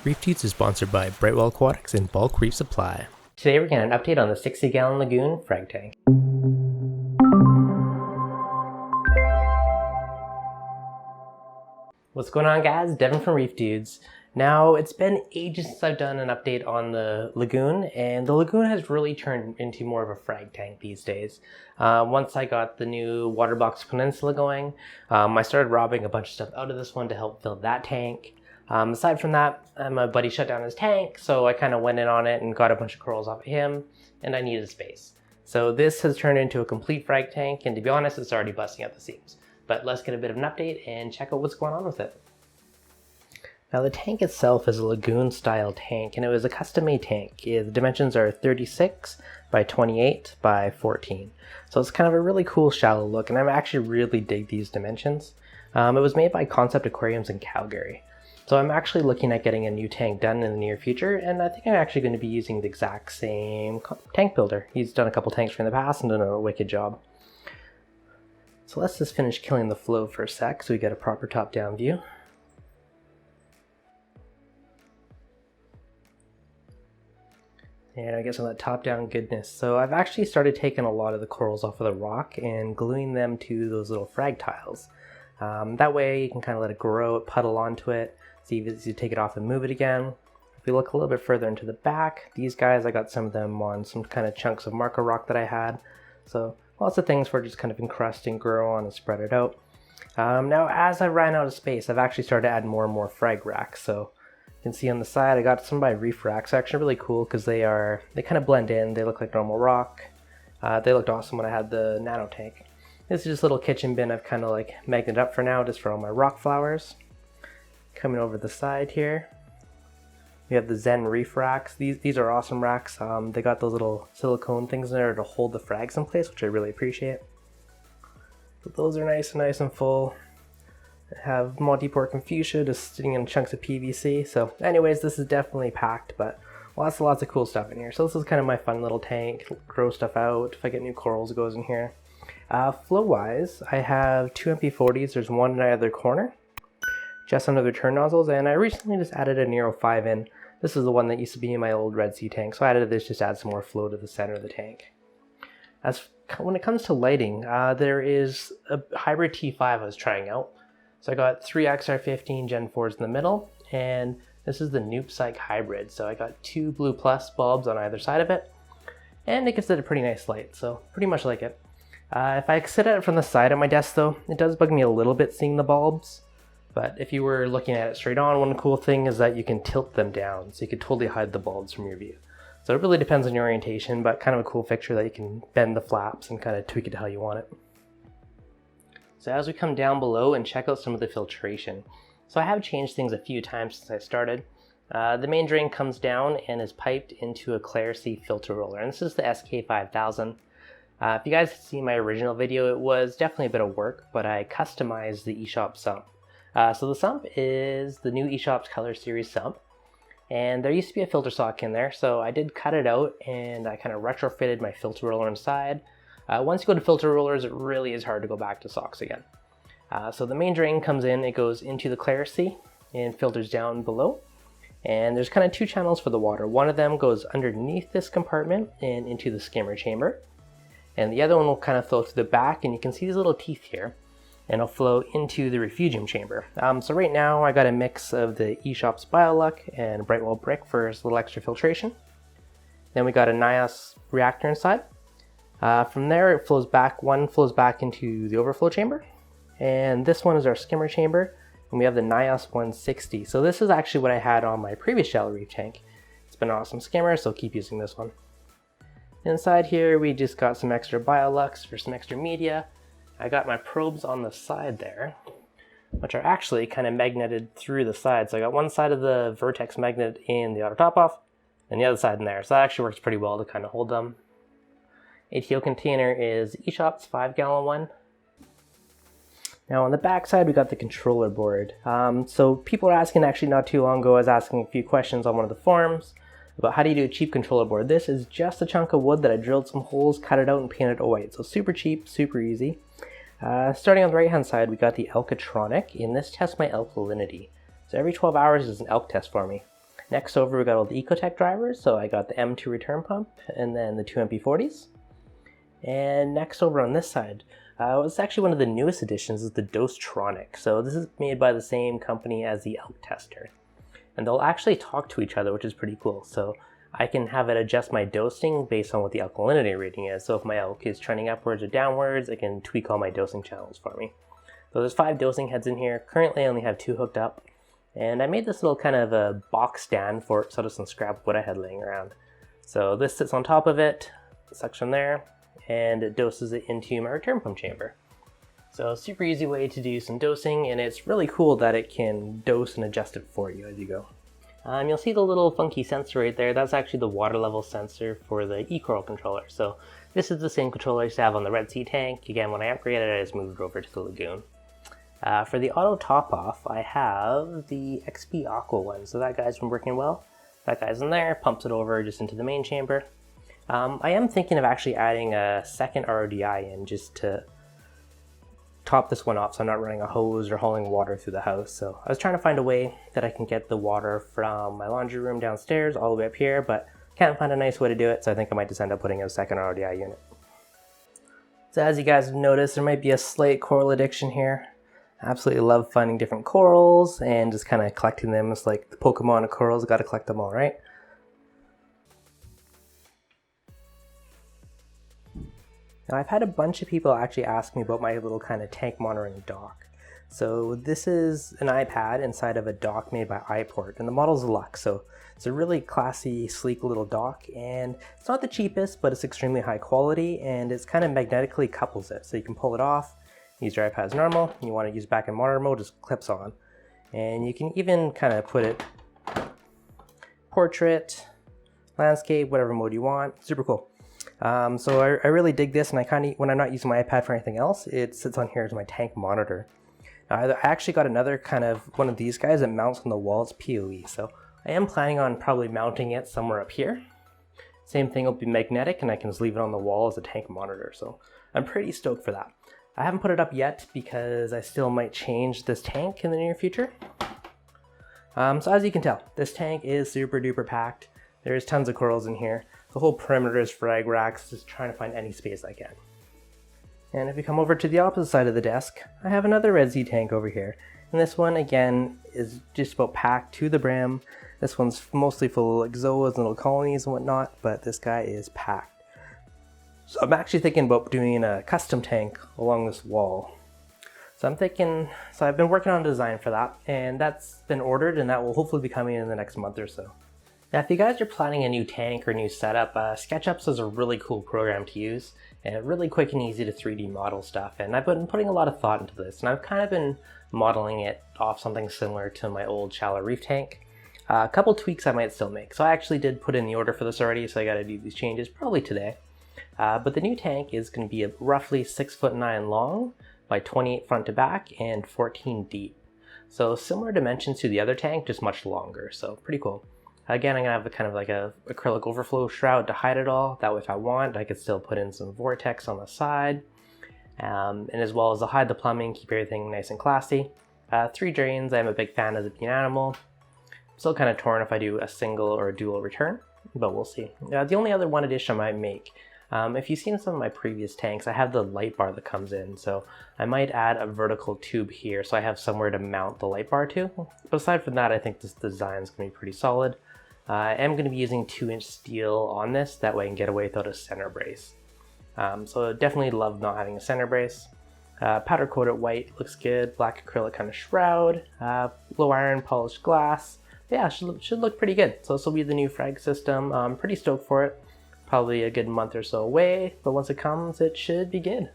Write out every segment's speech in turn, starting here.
ReefDudes is sponsored by Brightwell Aquatics and Bulk Reef Supply. Today we're getting an update on the 60-gallon Lagoon Frag tank. What's going on, guys? Devin from ReefDudes. Now, it's been ages since I've done an update on the Lagoon, and the Lagoon has really turned into more of a frag tank these days. Once I got the new Waterbox Peninsula going, I started robbing a bunch of stuff out of this one to help fill that tank. Aside from that, my buddy shut down his tank, so I kind of went in on it and got a bunch of corals off of him, and I needed space. So this has turned into a complete frag tank, and to be honest, it's already busting at the seams. But let's get a bit of an update and check out what's going on with it. Now the tank itself is a Lagoon style tank, and it was a custom made tank. The dimensions are 36 by 28 by 14. So it's kind of a really cool shallow look, and I actually really dig these dimensions. It was made by Concept Aquariums in Calgary. So I'm actually looking at getting a new tank done in the near future, and I think I'm actually going to be using the exact same tank builder. He's done a couple tanks for in the past and done a wicked job. So let's just finish killing the flow for a sec so we get a proper top-down view. And I guess on that top-down goodness. So I've actually started taking a lot of the corals off of the rock and gluing them to those little frag tiles. That way you can kind of let it grow, puddle onto it, see if you take it off and move it again. If we look a little bit further into the back, these guys, I got some of them on some kind of chunks of marker rock that I had. So lots of things for just kind of encrust and grow on and spread it out. Now as I ran out of space, I've actually started to add more and more frag racks. So you can see on the side, I got some by Reef racks. They're actually really cool because they kind of blend in. They look like normal rock. They looked awesome when I had the nano tank. This is just a little kitchen bin I've kind of like magneted up for now, just for all my rock flowers. Coming over the side here, we have the Zen Reef racks. These are awesome racks. They got those little silicone things in there to hold the frags in place, which I really appreciate. But those are nice and full. I have multi-port confucia just sitting in chunks of PVC. So anyways, this is definitely packed, but lots of cool stuff in here. So this is kind of my fun little tank. Grow stuff out. If I get new corals, it goes in here. Flow-wise, I have two MP40s. There's one in either corner, just under the turn nozzles, and I recently just added a Nero 5 in. This is the one that used to be in my old Red Sea tank, so I added this just to add some more flow to the center of the tank. When it comes to lighting, there is a hybrid T5 I was trying out. So I got 3 XR15 Gen 4s in the middle, and this is the Noob Psych hybrid. So I got 2 Blue Plus bulbs on either side of it, and it gives it a pretty nice light, so pretty much like it. If I sit at it from the side of my desk though, it does bug me a little bit seeing the bulbs. But if you were looking at it straight on, one cool thing is that you can tilt them down, so you can totally hide the bulbs from your view. So it really depends on your orientation, but kind of a cool fixture that you can bend the flaps and kind of tweak it to how you want it. So as we come down below and check out some of the filtration. So I have changed things a few times since I started. The main drain comes down and is piped into a Clarity filter roller, and this is the SK5000. If you guys see my original video, it was definitely a bit of work, but I customized the eShop sump. So the sump is the new eShop's Color Series sump, and there used to be a filter sock in there, so I did cut it out and I kind of retrofitted my filter roller inside. Once you go to filter rollers, it really is hard to go back to socks again. So the main drain comes in, it goes into the Clarity and filters down below. And there's kind of 2 channels for the water. One of them goes underneath this compartment and into the skimmer chamber. And the other one will kind of flow through the back, and you can see these little teeth here, and it'll flow into the refugium chamber. So right now I got a mix of the eShop's BioLuck and Brightwell Brick for a little extra filtration. Then we got a NIOS reactor inside. From there it flows back, one flows back into the overflow chamber, and this one is our skimmer chamber, and we have the NIOS 160. So this is actually what I had on my previous shallow reef tank. It's been an awesome skimmer, so keep using this one. Inside here, we just got some extra BioLux for some extra media. I got my probes on the side there, which are actually kind of magneted through the side. So I got one side of the Vertex magnet in the auto top off, and the other side in there. So that actually works pretty well to kind of hold them. ATO container is eShop's 5-gallon one. Now on the back side, we got the controller board. So people are asking, actually not too long ago, I was asking a few questions on one of the forums about how do you do a cheap controller board. This is just a chunk of wood that I drilled some holes, cut it out, and painted it white. So super cheap, super easy. Starting on the right hand side, we got the Elkatronic, and this tests my alkalinity. So every 12 hours is an elk test for me. Next over, we got all the Ecotech drivers. So I got the M2 return pump and then the two MP40s. And next over on this side, it's actually one of the newest additions, is the Dosetronic. So this is made by the same company as the elk tester. And they'll actually talk to each other, which is pretty cool. So I can have it adjust my dosing based on what the alkalinity rating is. So if my elk is trending upwards or downwards, it can tweak all my dosing channels for me. So there's 5 dosing heads in here. Currently I only have 2 hooked up. And I made this little kind of a box stand for it so it doesn't scrap what I had laying around. So this sits on top of it, suction there, and it doses it into my return pump chamber. So super easy way to do some dosing, and it's really cool that it can dose and adjust it for you as you go. You'll see the little funky sensor right there. That's actually the water level sensor for the e-coral controller. So this is the same controller I used to have on the Red Sea tank. Again, when I upgraded it, I just moved it over to the Lagoon. For the auto top off, I have the XP Aqua one. So that guy's been working well. That guy's in there, pumps it over just into the main chamber. I am thinking of actually adding a second RODI in just to top this one off so I'm not running a hose or hauling water through the house. So I was trying to find a way that I can get the water from my laundry room downstairs all the way up here, but can't find a nice way to do it, so I think I might just end up putting a second RODI unit. So as you guys have noticed, there might be a slight coral addiction here. I absolutely love finding different corals and just kind of collecting them. It's like the Pokemon of corals, got to collect them all, right? Now I've had a bunch of people actually ask me about my little kind of tank monitoring dock. So this is an iPad inside of a dock made by iPort, and the model's Lux. So it's a really classy, sleek little dock, and it's not the cheapest, but it's extremely high quality, and it's kind of magnetically couples it. So you can pull it off, use your iPad as normal. You want to use back in monitor mode, just clips on. And you can even kind of put it portrait, landscape, whatever mode you want. Super cool. So I really dig this, and I kind of, when I'm not using my iPad for anything else, it sits on here as my tank monitor. I actually got another kind of one of these guys that mounts on the wall. It's PoE, so I am planning on probably mounting it somewhere up here. Same thing will be magnetic, and I can just leave it on the wall as a tank monitor, so I'm pretty stoked for that. I haven't put it up yet because I still might change this tank in the near future. So as you can tell, this tank is super duper packed. There's tons of corals in here. The whole perimeter is frag racks, just trying to find any space I can. And if we come over to the opposite side of the desk, I have another Red Sea tank over here. And this one, again, is just about packed to the brim. This one's mostly full of zoas and little colonies and whatnot, but this guy is packed. So I'm actually thinking about doing a custom tank along this wall. So I've been working on a design for that, and that's been ordered, and that will hopefully be coming in the next month or so. Now, if you guys are planning a new tank or new setup, SketchUp is a really cool program to use, and really quick and easy to 3D model stuff. And I've been putting a lot of thought into this, and I've kind of been modeling it off something similar to my old shallow reef tank. A couple tweaks I might still make. So I actually did put in the order for this already, so I got to do these changes probably today. But the new tank is going to be roughly 6'9" long by 28 front to back and 14 deep. So similar dimensions to the other tank, just much longer. So pretty cool. Again, I'm going to have kind of like a acrylic overflow shroud to hide it all. That way if I want, I could still put in some vortex on the side. And as well as I'll hide the plumbing, keep everything nice and classy. 3 drains, I'm a big fan of the bean animal. I'm still kind of torn if I do a single or a dual return, but we'll see. The only other one addition I might make, if you've seen some of my previous tanks, I have the light bar that comes in. So I might add a vertical tube here so I have somewhere to mount the light bar to. But aside from that, I think this design is going to be pretty solid. I am going to be using 2-inch steel on this, that way I can get away without a center brace. So definitely love not having a center brace. Powder coated white looks good, black acrylic kind of shroud, low iron polished glass. Yeah, should look pretty good. So this will be the new Frag system. I'm pretty stoked for it. Probably a good month or so away, but once it comes, it should be good.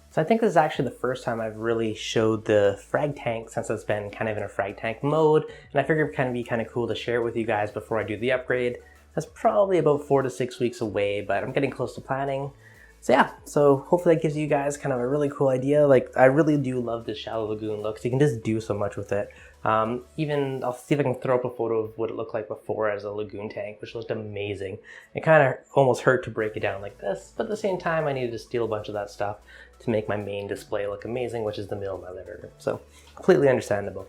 So I think this is actually the first time I've really showed the Frag tank since it's been kind of in a Frag tank mode, and I figured it'd be kind of cool to share it with you guys before I do the upgrade. That's probably about 4 to 6 weeks away, but I'm getting close to planning. So yeah, so hopefully that gives you guys kind of a really cool idea. Like, I really do love this shallow lagoon look, so you can just do so much with it. Even, I'll see if I can throw up a photo of what it looked like before as a lagoon tank, which looked amazing. It kind of almost hurt to break it down like this, but at the same time, I needed to steal a bunch of that stuff to make my main display look amazing, which is the middle of my living room. So, completely understandable.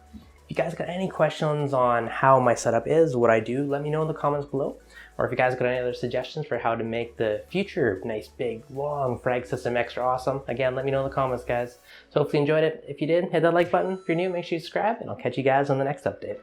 If you guys got any questions on how my setup is, what I do, let me know in the comments below. Or if you guys got any other suggestions for how to make the future nice, big, long frag system extra awesome, again, let me know in the comments, guys. So hopefully you enjoyed it. If you did, hit that like button. If you're new, make sure you subscribe, and I'll catch you guys on the next update.